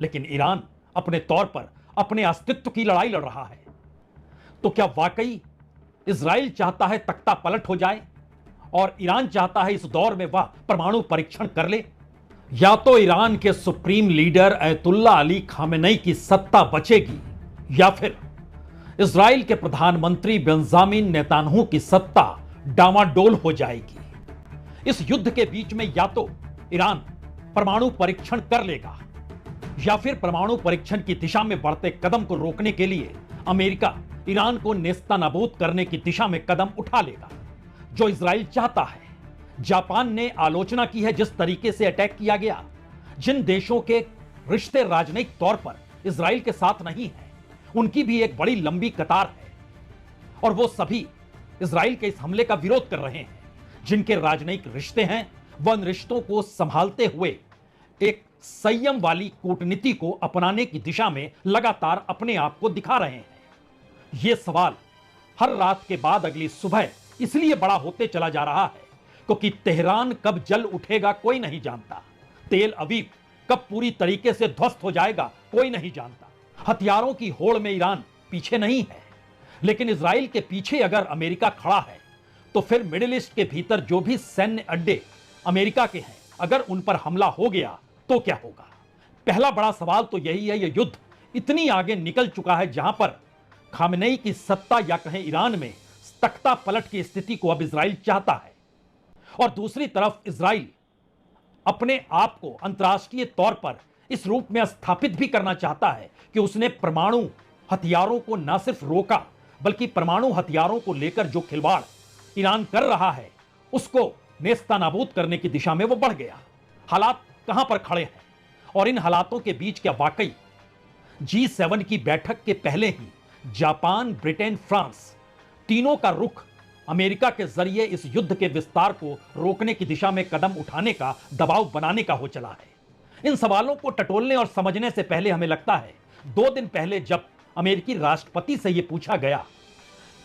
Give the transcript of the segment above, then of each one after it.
लेकिन ईरान अपने तौर पर अपने अस्तित्व की लड़ाई लड़ रहा है। तो क्या वाकई इजराइल चाहता है तख्ता पलट हो जाए और ईरान चाहता है इस दौर में वह परमाणु परीक्षण कर ले? या तो ईरान के सुप्रीम लीडर अयतुल्ला अली खामेनेई की सत्ता बचेगी या फिर इजराइल के प्रधानमंत्री बेंजामिन नेतान्याहू की सत्ता डामाडोल हो जाएगी। इस युद्ध के बीच में या तो ईरान परमाणु परीक्षण कर लेगा या फिर परमाणु परीक्षण की दिशा में बढ़ते कदम को रोकने के लिए अमेरिका ईरान को नेस्तनाबूद करने की दिशा में कदम उठा लेगा, जो इजराइल चाहता है। जापान ने आलोचना की है जिस तरीके से अटैक किया गया। जिन देशों के रिश्ते राजनयिक तौर पर इजराइल के साथ नहीं है, उनकी भी एक बड़ी लंबी कतार है और वो सभी इजराइल के इस हमले का विरोध कर रहे हैं। जिनके राजनयिक रिश्ते हैं वह इन रिश्तों को संभालते हुए एक संयम वाली कूटनीति को अपनाने की दिशा में लगातार अपने आप को दिखा रहे हैं। यह सवाल हर रात के बाद अगली सुबह इसलिए बड़ा होते चला जा रहा है क्योंकि तेहरान कब जल उठेगा कोई नहीं जानता, तेल अवीव कब पूरी तरीके से ध्वस्त हो जाएगा कोई नहीं जानता। हथियारों की होड़ में ईरान पीछे नहीं है, लेकिन इजराइल के पीछे अगर अमेरिका खड़ा है तो फिर मिडिल ईस्ट के भीतर जो भी सैन्य अड्डे अमेरिका के हैं, अगर उन पर हमला हो गया तो क्या होगा? पहला बड़ा सवाल तो यही है। यह युद्ध इतनी आगे निकल चुका है जहां पर खामेनेई की सत्ता या कहें ईरान में तख्ता पलट की स्थिति को अब इजराइल चाहता है और दूसरी तरफ इजराइल अपने आप को अंतर्राष्ट्रीय तौर पर इस रूप में स्थापित भी करना चाहता है कि उसने परमाणु हथियारों को न सिर्फ रोका बल्कि परमाणु हथियारों को लेकर जो खिलवाड़ ईरान कर रहा है उसको नेस्तनाबूद करने की दिशा में वो बढ़ गया। हालात कहां पर खड़े हैं और इन हालातों के बीच क्या वाकई G7 की बैठक के पहले ही जापान, ब्रिटेन, फ्रांस तीनों का रुख अमेरिका के जरिए इस युद्ध के विस्तार को रोकने की दिशा में कदम उठाने का, दबाव बनाने का हो चला है? इन सवालों को टटोलने और समझने से पहले हमें लगता है 2 दिन पहले जब अमेरिकी राष्ट्रपति से यह पूछा गया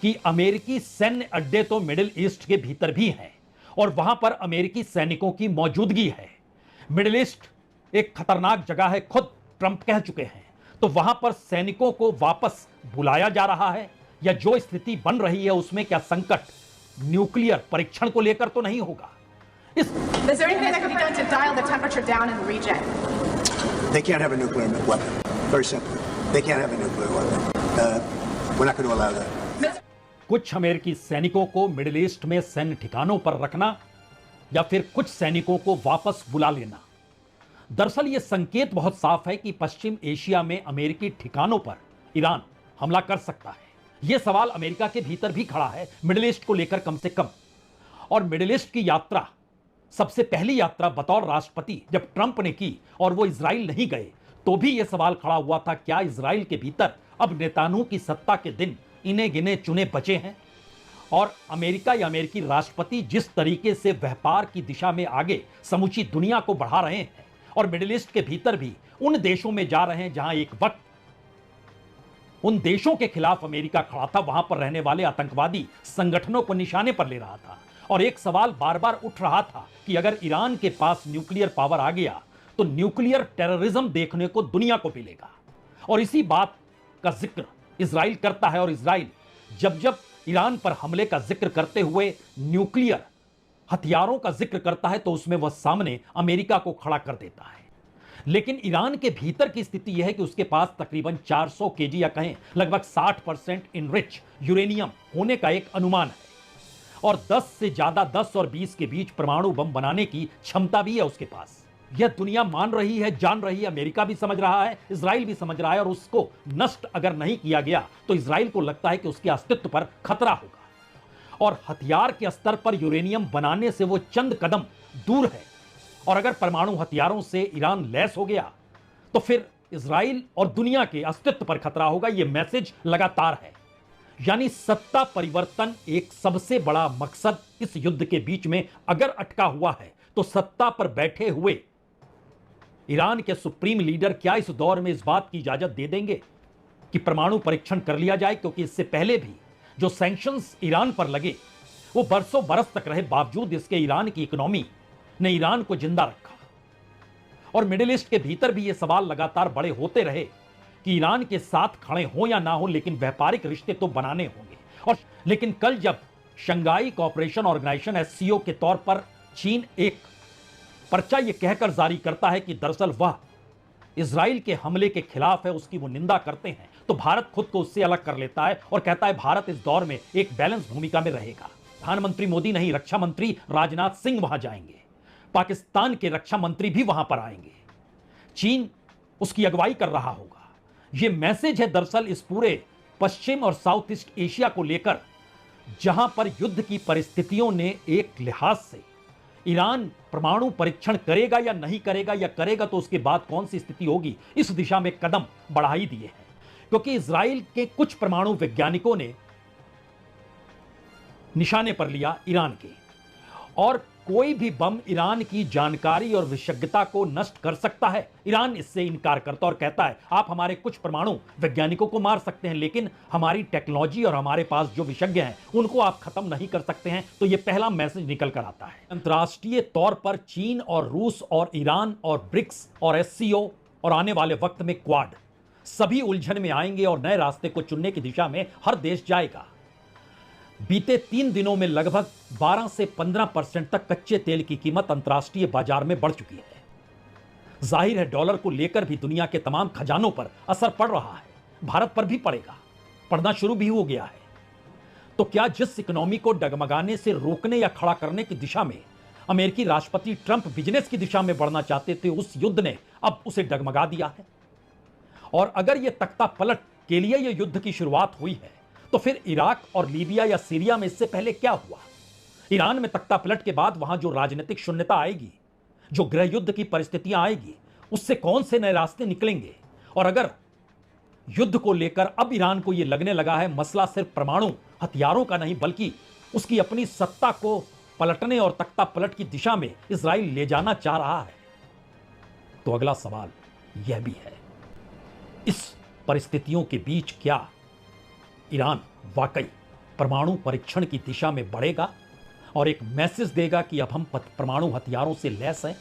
कि अमेरिकी सैन्य अड्डे तो मिडिल ईस्ट के भीतर भी हैं और वहां पर अमेरिकी सैनिकों की मौजूदगी है, मिडिल ईस्ट एक खतरनाक जगह है, खुद ट्रंप कह चुके हैं, तो वहां पर सैनिकों को वापस बुलाया जा रहा है या जो स्थिति बन रही है उसमें क्या संकट न्यूक्लियर परीक्षण को लेकर तो नहीं होगा? Is there anything that can be done to dial the temperature down in the region? They can't have a nuclear weapon. Very simple. They can't have a nuclear weapon. We're not going to allow that. कुछ अमेरिकी सैनिकों को middle east में सैन्य ठिकानों पर रखना या फिर कुछ सैनिकों को वापस बुला लेना। दरअसल यह संकेत बहुत साफ है कि पश्चिम एशिया में अमेरिकी ठिकानों पर ईरान हमला कर सकता है। यह सवाल अमेरिका के भीतर भी खड़ा है, मिडिल ईस्ट को लेकर कम से कम। और मिडिल ईस्ट की यात्रा, सबसे पहली यात्रा बतौर राष्ट्रपति जब ट्रंप ने की और वो इजराइल नहीं गए तो भी यह सवाल खड़ा हुआ था, क्या इजराइल के भीतर अब नेतान्याहू की सत्ता के दिन इने गिने चुने बचे हैं? और अमेरिका या अमेरिकी राष्ट्रपति जिस तरीके से व्यापार की दिशा में आगे समूची दुनिया को बढ़ा रहे हैं और मिडिल ईस्ट के भीतर भी उन देशों में जा रहे हैं जहां एक वक्त उन देशों के खिलाफ अमेरिका खड़ा था, वहां पर रहने वाले आतंकवादी संगठनों को निशाने पर ले रहा था। और एक सवाल बार बार उठ रहा था कि अगर ईरान के पास न्यूक्लियर पावर आ गया तो न्यूक्लियर टेररिज्म देखने को दुनिया को मिलेगा। और इसी बात का जिक्र इजराइल करता है और इजराइल जब जब ईरान पर हमले का जिक्र करते हुए न्यूक्लियर हथियारों का जिक्र करता है तो उसमें वह सामने अमेरिका को खड़ा कर देता है। लेकिन ईरान के भीतर की स्थिति यह है कि उसके पास तकरीबन 400 केजी या कहें लगभग 60% इनरिच यूरेनियम होने का एक अनुमान है और 10 से ज्यादा 10 और 20 के बीच परमाणु बम बनाने की क्षमता भी है उसके पास। यह दुनिया मान रही है, जान रही है, अमेरिका भी समझ रहा है, इजराइल भी समझ रहा है और उसको नष्ट अगर नहीं किया गया तो इजराइल को लगता है कि उसके अस्तित्व पर खतरा होगा। और हथियार के स्तर पर यूरेनियम बनाने से वो चंद कदम दूर है और अगर परमाणु हथियारों से ईरान लैस हो गया तो फिर इजराइल और दुनिया के अस्तित्व पर खतरा होगा। यह मैसेज लगातार है। यानी सत्ता परिवर्तन एक सबसे बड़ा मकसद इस युद्ध के बीच में अगर अटका हुआ है तो सत्ता पर बैठे हुए ईरान के सुप्रीम लीडर क्या इस दौर में इस बात की इजाजत दे देंगे कि परमाणु परीक्षण कर लिया जाए? क्योंकि इससे पहले भी जो सैंक्शंस ईरान पर लगे वो बरसों बरस तक रहे, बावजूद इसके ईरान की इकोनॉमी ने ईरान को जिंदा रखा। और मिडिल ईस्ट के भीतर भी ये सवाल लगातार बड़े होते रहे कि ईरान के साथ खड़े हो या ना हो, लेकिन व्यापारिक रिश्ते तो बनाने होंगे। और लेकिन कल जब शंघाई कोऑपरेशन ऑर्गेनाइजेशन एससीओ के तौर पर चीन एक पर्चा यह कहकर जारी करता है कि दरअसल वह इजराइल के हमले के खिलाफ है, उसकी वो निंदा करते हैं, तो भारत खुद को उससे अलग कर लेता है और कहता है भारत इस दौर में एक बैलेंस भूमिका में रहेगा। प्रधानमंत्री मोदी नहीं, रक्षा मंत्री राजनाथ सिंह वहां जाएंगे, पाकिस्तान के रक्षा मंत्री भी वहां पर आएंगे, चीन उसकी अगुवाई कर रहा होगा। यह मैसेज है दरअसल इस पूरे पश्चिम और साउथ ईस्ट एशिया को लेकर, जहां पर युद्ध की परिस्थितियों ने एक लिहाज से ईरान परमाणु परीक्षण करेगा या नहीं करेगा, या करेगा तो उसके बाद कौन सी स्थिति होगी, इस दिशा में कदम बढ़ा ही दिए हैं। क्योंकि इजराइल के कुछ परमाणु वैज्ञानिकों ने निशाने पर लिया ईरान के, और कोई भी बम ईरान की जानकारी और विशेषज्ञता को नष्ट कर सकता है। ईरान इससे इनकार करता और कहता है आप हमारे कुछ परमाणु वैज्ञानिकों को मार सकते हैं, लेकिन हमारी टेक्नोलॉजी और हमारे पास जो विशेषज्ञ हैं उनको आप खत्म नहीं कर सकते हैं। तो यह पहला मैसेज निकल कर आता है। अंतर्राष्ट्रीय तौर पर चीन और रूस और ईरान और ब्रिक्स और एससीओ और आने वाले वक्त में क्वाड सभी उलझन में आएंगे और नए रास्ते को चुनने की दिशा में हर देश जाएगा। बीते 3 दिनों में लगभग 12 से 15% तक कच्चे तेल की कीमत अंतर्राष्ट्रीय बाजार में बढ़ चुकी है। जाहिर है डॉलर को लेकर भी दुनिया के तमाम खजानों पर असर पड़ रहा है, भारत पर भी पड़ेगा, पड़ना शुरू भी हो गया है। तो क्या जिस इकोनॉमी को डगमगाने से रोकने या खड़ा करने की दिशा में अमेरिकी राष्ट्रपति ट्रंप बिजनेस की दिशा में बढ़ना चाहते थे, उस युद्ध ने अब उसे डगमगा दिया है। और अगर यह तख्ता पलट के लिए यह युद्ध की शुरुआत हुई है, तो फिर इराक और लीबिया या सीरिया में इससे पहले क्या हुआ? ईरान में तख्ता पलट के बाद वहां जो राजनीतिक शून्यता आएगी, जो गृह युद्ध की परिस्थितियां आएगी, उससे कौन से नए रास्ते निकलेंगे? और अगर युद्ध को लेकर अब ईरान को यह लगने लगा है मसला सिर्फ परमाणु हथियारों का नहीं, बल्कि उसकी अपनी सत्ता को पलटने और तख्ता पलट की दिशा में इजराइल ले जाना चाह रहा है, तो अगला सवाल यह भी है, इस परिस्थितियों के बीच क्या ईरान वाकई परमाणु परीक्षण की दिशा में बढ़ेगा और एक मैसेज देगा कि अब हम परमाणु हथियारों से लैस हैं?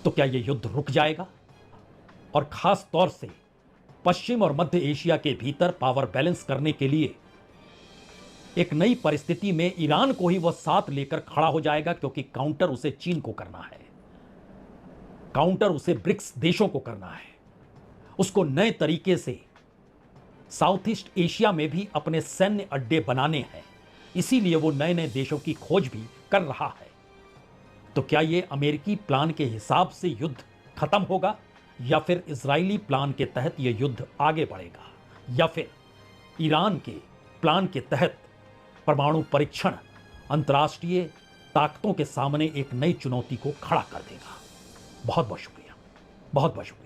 तो क्या यह युद्ध रुक जाएगा? और खास तौर से पश्चिम और मध्य एशिया के भीतर पावर बैलेंस करने के लिए एक नई परिस्थिति में ईरान को ही वह साथ लेकर खड़ा हो जाएगा, क्योंकि काउंटर उसे चीन को करना है, काउंटर उसे ब्रिक्स देशों को करना है, उसको नए तरीके से साउथ ईस्ट एशिया में भी अपने सैन्य अड्डे बनाने हैं। इसीलिए वो नए नए देशों की खोज भी कर रहा है। तो क्या ये अमेरिकी प्लान के हिसाब से युद्ध खत्म होगा, या फिर इजरायली प्लान के तहत यह युद्ध आगे बढ़ेगा, या फिर ईरान के प्लान के तहत परमाणु परीक्षण अंतर्राष्ट्रीय ताकतों के सामने एक नई चुनौती को खड़ा कर देगा? बहुत बहुत शुक्रिया, बहुत बहुत शुक्रिया।